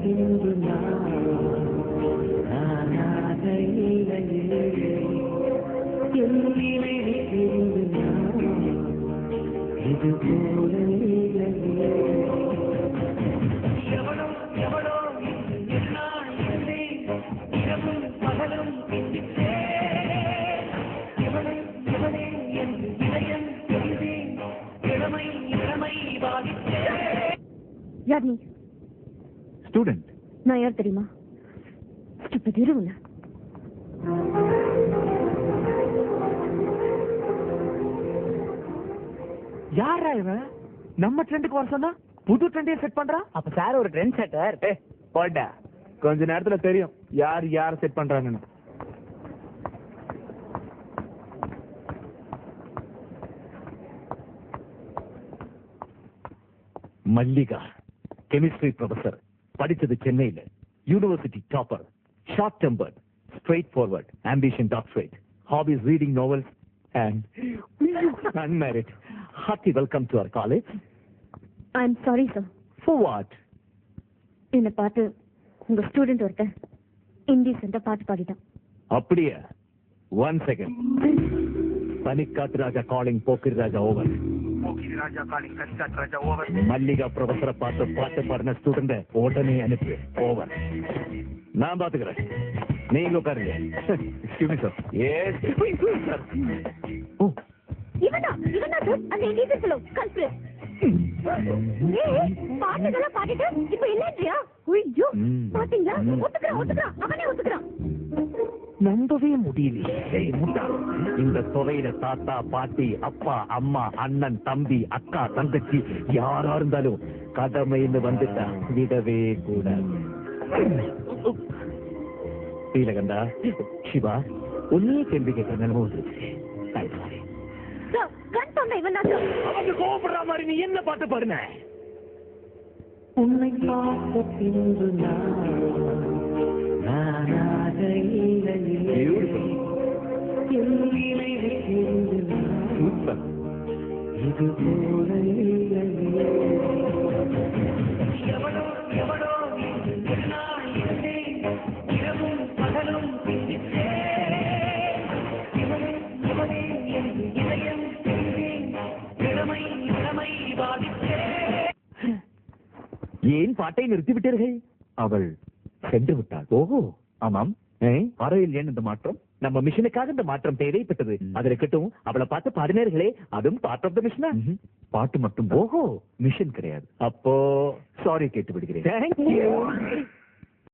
பின்பு இது போல யார் நீ? ஸ்டூடெண்ட். நான் யார் தெரியுமா? ஸ்டூபிட் இருவுல. யாரா இவன்? நம்ம ட்ரெண்டுக்கு வர சொன்னா புது ட்ரெண்டையே செட் பண்றான். அப்ப சார் ஒரு ட்ரெண்ட் செட்டர். போடா, கொஞ்ச நேரத்துல தெரியும் யார் யார் செட் பண்றாங்கன்னு. மல்லிகா கெமிஸ்ட்ரி ப்ரொஃபசர், படிச்சது சென்னையில, university topper, short tempered, straightforward, ambition doctorate, hobbies reading novels and unmarried. Hearty welcome to our college. I am sorry sir. For what? என்ன பார்த்து உங்க ஸ்டூடெண்ட் ஒருத்தன் இன்டீசென்ட்டா பாட்டு பாடிட்டான். அப்படியே? 1 second. பனிக்காட்டு ராஜா காலிங், போக்கிரி ராஜா ஓவர். போக்கிரி ராஜா calling, கனிக்காட்டு ராஜா over. Mallika ப்ரொஃபஸரை பார்த்து பாட்டு பாடின ஸ்டூடெண்ட் உடனே அனுப்பி ஓவர். நான் பாத்துக்கிறேன், நீங்க உட்காருங்க. Excuse me sir. Yes sir. ஓ இவனா சார் அந்த இன்டீசென்ட் ஃபெலோ கல்பிரேட். பாட்டுகள பாடிட்டு இப்போ இல்லையா? ஐயோ பாத்தீங்களா? ஒத்துக்கறான் அவனே ஒத்துக்கறான். நம்பவே முடியலையே. இந்த தொலைல தாத்தா பாட்டி அப்பா அம்மா அண்ணன் தம்பி அக்கா தங்கச்சி யாரா இருந்தாலும் கடமைன்னு வந்துட்டா விடவே கூடாது. ஸ்ரீலகண்டா சிவா ஒன்னே கேள்வி கேட்கிற நிலைமை வந்துருச்சு. அவங்க கோபப்படுற மாதிரி நீ என்ன பாட்டு பாடுன? உன்னை பார்த்த பின்பு இது போல ஏன் பாட்டை நிறுத்திவிட்டீர்கள்? அவள் சென்று விட்டாள். ஓஹோ ஆமாம். அறையில் ஏன் இந்த மாற்றம்? நம்ம மிஷனுக்காக இந்த மாற்றம் தேவைப்பட்டது. அது இருக்கட்டும், அவளை பார்த்து பாடினீர்களே, அதுவும் பார்ட் ஆஃப் த மிஷனா? பாட்டு மட்டும். ஓஹோ, மிஷன் கிடையாது. அப்போ சாரி கேட்டு விடுகிறேன். தேங்க்யூ.